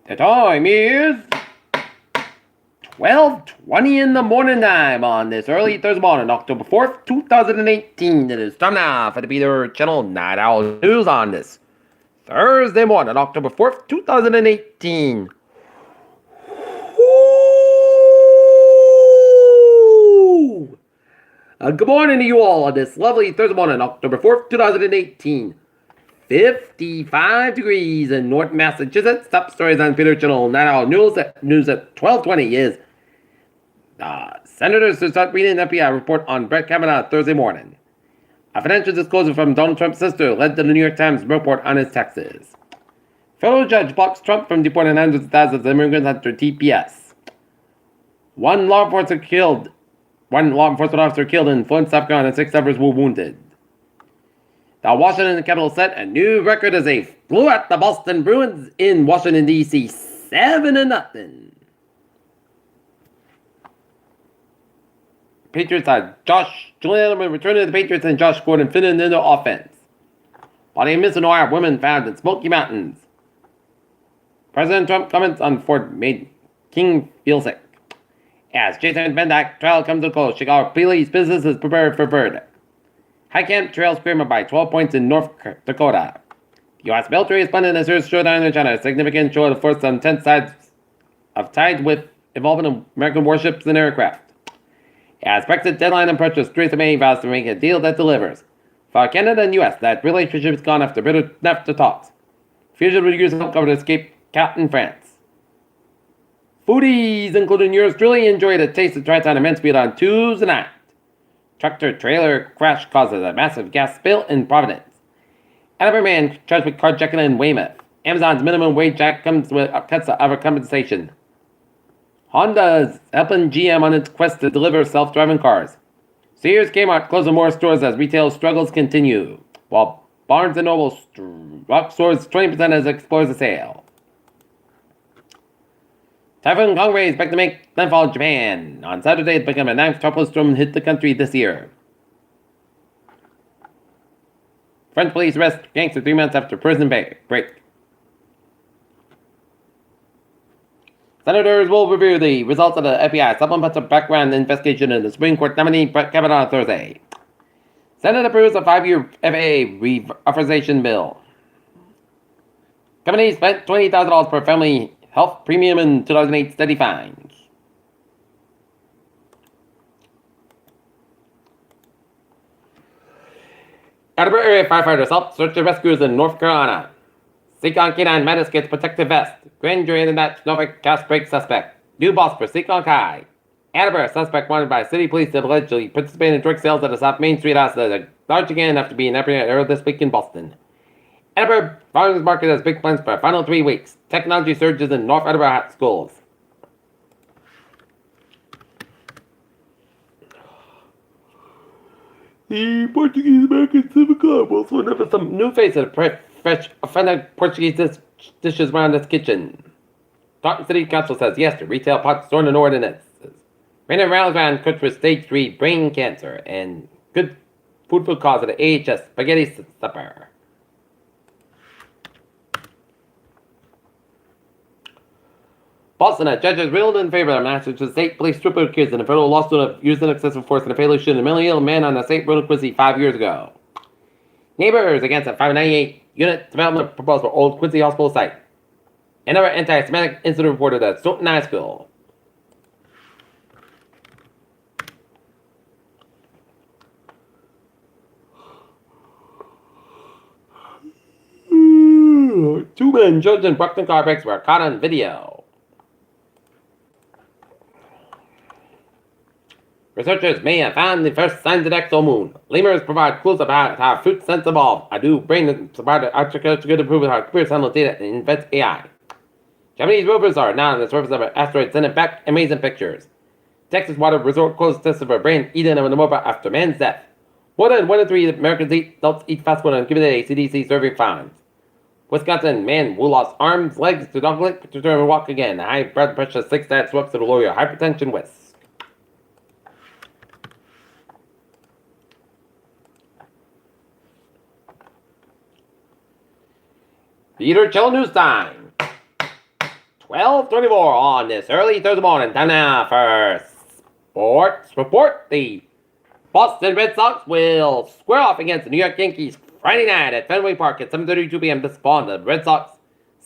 The time is 12:20 in the morning time on this early Thursday morning, October 4th, 2018. It is time now for the Peter Channel Night Owl News on this Thursday morning, October 4th, 2018. Woo! Good morning to you all on this lovely Thursday morning, October 4th, 2018. 55 degrees in North Massachusetts. Top stories on Peter Channel Night Owl News at 12:20 is senators to start reading an FBI report on Brett Kavanaugh Thursday morning. A financial disclosure from Donald Trump's sister led to the New York Times report on his taxes. Federal judge blocks Trump from deporting hundreds of thousands of immigrants under TPS. One law enforcement officer killed in Flint, South Carolina, and 6 others were wounded. The Washington Capitals set a new record as they flew at the Boston Bruins in Washington, D.C. 7-0. Patriots had Julian Edelman returning to the Patriots and Josh Gordon fitting into offense. Body of missing Ohio women found in Smoky Mountains. President Trump comments on Ford made King feel sick. As Jason Van Dyke trial comes to a close, Chicago police business is prepared for verdict. High Camp trails Kramer by 12 points in North Dakota. U.S. military is planning a serious showdown in China, a significant show of force on 10 sides of tides with involving American warships and aircraft. As Brexit deadline approaches, Theresa May vows to make a deal that delivers. For Canada and U.S., that relationship is gone after bitter NAFTA talks. Fusion would use help cover to escape cat in France. Foodies, including yours truly, enjoyed a taste of Triton immense speed on Tuesday night. Tractor-trailer crash causes a massive gas spill in Providence. Another man charged with carjacking in Weymouth. Amazon's minimum wage act comes with cuts of overcompensation. Honda's helping GM on its quest to deliver self-driving cars. Sears Kmart closing more stores as retail struggles continue, while Barnes & Noble soars 20% as it explores a sale. Typhoon Kangri is back to make landfall in Japan. On Saturday, it became a 9th tropical storm hit the country this year. French police arrest gangster 3 months after prison break. Senators will review the results of the FBI supplemental background investigation in the Supreme Court nominee Brett Kavanaugh on Thursday. Senate approves a 5-year FAA reauthorization bill. Company spent $20,000 per family health premium in 2008 steady fines. Edinburgh area firefighters helped search and rescues in North Carolina. Seacon K9 Madness gets protective vest. Grand jury in that Norfolk gas break suspect. New boss for Seacon Kai. Edinburgh suspect wanted by city police that allegedly participated in drug sales at a South Main Street house that large again after being apprehended earlier this week in Boston. Edinburgh Farmers Market has big plans for the final 3 weeks. Technology surges in North Edinburgh schools. The Portuguese American Civic Club also announced some new faces of fresh authentic Portuguese dishes around its kitchen. Taunton City Council says yes to retail pot store and ordinances. Rainer Ralvan cooked for stage 3 brain cancer and good food for cause at the AHS spaghetti supper. Boston, a judge has ruled in favor of Massachusetts State Police trooper accused in a federal lawsuit of using excessive force in a fatal shooting a mentally ill man on a state road Quincy 5 years ago. Neighbors against a 598-unit development proposal for Old Quincy Hospital site. Another anti-Semitic incident reported at Stoughton High School. Two men judged in Brockton car breaks were caught on video. Researchers may have found the first signs of exomoon. Lemurs provide clues about how fruit sense evolved. A new brain that provided artificial to prove how computers handle data and invent AI. Japanese rovers are now on the surface of an asteroid sending back amazing pictures. Texas water resort closed tests of a brain eaten in a mobile after man's death. More than 1 in 3 Americans adults eat fast food on given day CDC survey finds. Wisconsin man who lost arms, legs to dog leg to turn and walk again. High blood pressure 6 stats swaps to lower your hypertension risk. Peter Chill News Time. 12:24 on this early Thursday morning. Time now for Sports Report. The Boston Red Sox will square off against the New York Yankees Friday night at Fenway Park at 7:32 p.m. this fall. The Red Sox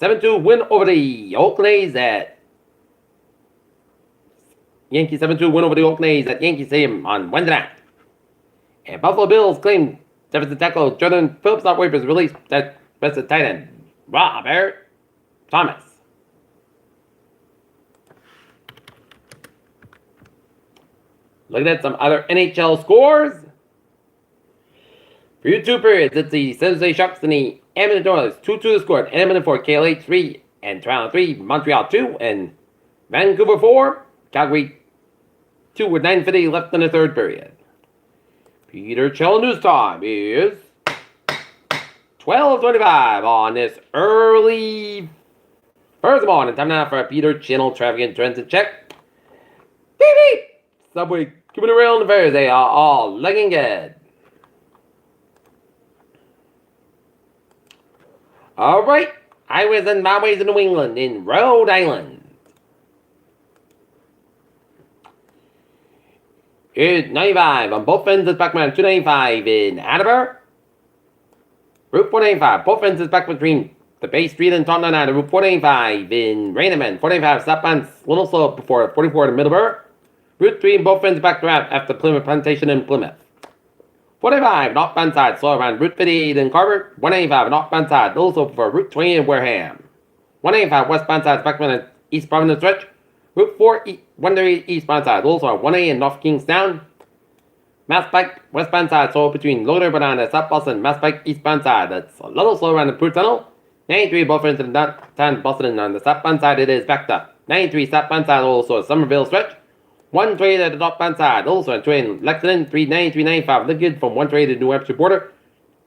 7-2 win over the Oakland A's at Yankees 7-2 win over the Oakland A's at Yankee Stadium on Wednesday night. And Buffalo Bills claim defensive tackle Jordan Phillips not waivers released that best tight end Robert Thomas. Looking at some other NHL scores. For U2 periods, it's the San Jose Sharks and the Edmonton Oilers. 2-2 the score. Edmonton 4, KLH 3, and Toronto 3, Montreal 2, and Vancouver 4, Calgary 2 with 9:50 left in the third period. Peter Chill News Time is 12:25 on this early Thursday morning. Time now for a Peter Channel traffic and transit check. Beep beep! Subway coming around the fares, they are all looking good. Alright, highways and byways in New England, in Rhode Island. It's 95 on both ends of Backman 295 in Attleboro. Route 495, both ends is back between the Bay Street and Taunton Island. Route 495 in Rainaman. 495 southbound Little Slope before 44 in Middleborough. Route 3 in both ends back to after Plymouth Plantation in Plymouth. 45 northbound side, slow around Route 58 in Carver. 185 northbound side, also for Route 20 in Wareham. 185 westbound side, Backman and East Providence stretch. Route 4 138 eastbound side, also on 1A in North Kingstown. Mass Pike westbound side, so between Loader Banana, South Boston, Mass Pike eastbound side. That's a little slow around the Pruitt Tunnel. 93 both ends in downtown Boston. On the southbound side, it is backed up. 93 southbound side, also Somerville stretch. 128 at the northbound side, also on train Lexington, 393, 95, Liquid from 128 to the New Hampshire border.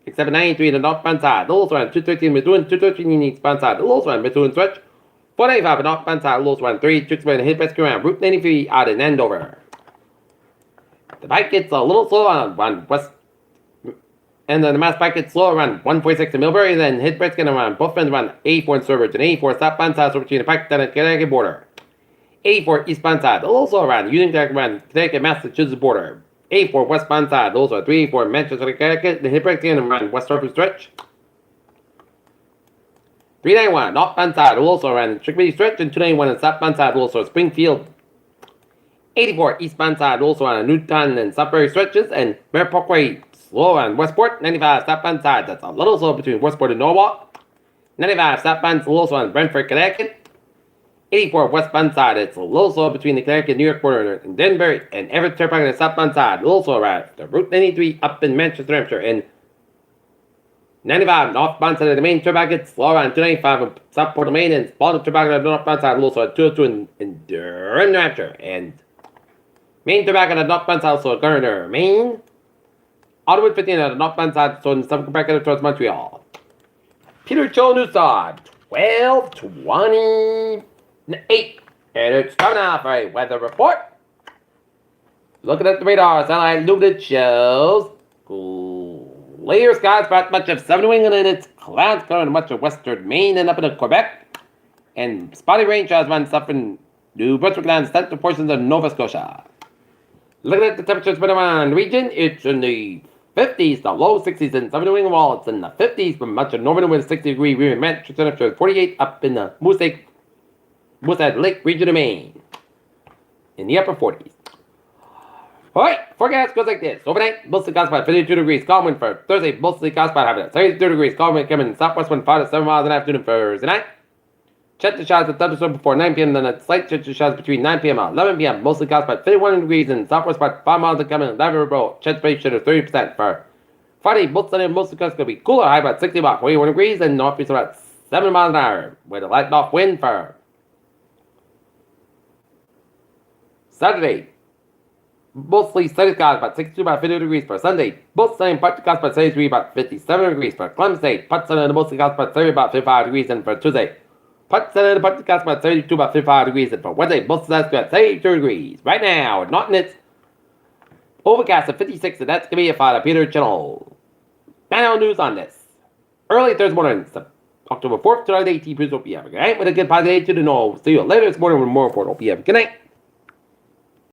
Except 93 at the northbound side, also on 213 Methuen, 213 eastbound side, also on Methuen stretch. 495 at the northbound side, also on 3, Tewksbury and Hillcrest around Route 93 out in Andover. The bike gets a little slow on west, and then the mass bike gets slow around 146 in Millbury, and then Hillcrest getting around both ends around 84 in Sturbridge and 84 southbound side, so between the Pike and the Connecticut border. 84 eastbound side, also around Union around Connecticut, Massachusetts border. 84 westbound side, also 384 Manchester, Connecticut, the Hillcrest around West Hartford stretch. 391 northbound side, also around Chickabiddy stretch, and 291 on southbound side, also Springfield. 84 eastbound side, also on Newtown and Sudbury stretches, and Bear Parkway slow on Westport. 95 southbound side, that's a little slow between Westport and Norwalk. 95 southbound, also on Brentford, Connecticut. 84 westbound side, it's a little slow between the Connecticut New York border and Denver, and Everett Turnpike on the southbound side, also around the Route 93 up in Manchester, Hampshire, and 95 northbound side of the main turnpike, it's slow around 295 in Southport of Maine, and Spalding Turnpike on the northbound side, also at 202 in Durham, New Hampshire, and main turnpike on the northbound side, also at Gardner, Maine. Autowood 15 on the northbound side, so in the southern turnpike towards Montreal. Peter Cho News Time, 12:28. And it's time now for a weather report. Looking at the radar, satellite loaded shows clear skies throughout much of southern New England, and it's clouds covering much of western Maine and up into Quebec. And spotty rain showers run southern New Brunswick and central portions of Nova Scotia. Looking at the temperatures for the around region, it's in the 50s to low 60s in southern New England, while it's in the 50s from much of northern with 60-degree region temperature 48 up in the Moosehead Lake region of Maine in the upper 40s. Alright, forecast goes like this. Overnight, mostly clouds by 52 degrees. Calm wind for Thursday, mostly clouds by having 32 degrees. Calm wind coming southwest wind 5 to 7 miles an afternoon for Thursday night. Check the showers at thunderstorm before 9 p.m. Then a slight check the showers between 9 p.m. and 11 p.m. Mostly clouds by 51 degrees and southwest by 5 miles and coming. Lateral check rate should have 30% for Friday. Both Sunday and mostly clouds going to be cooler. High about 60 about 41 degrees and northeast about 7 miles an hour with a light off wind for Saturday, mostly sunny skies about 62 by 50 degrees for Sunday. Both sunny and partly clouds by 73 about 57 degrees for Columbus Day. Part sunny and mostly clouds by 30 about 55 degrees, and for Tuesday, part sunny and partly clouds by 32 about 55 degrees, and for Wednesday, mostly clouds about 32 degrees. Right now, Norton, it's overcast at 56, and that's going to be a file of Peter Channel. Now news on this. Early Thursday morning, October 4th, 2018. Please hope you have a good night with a good positive attitude, and I'll see you later this morning with more report. Hope you have a good night.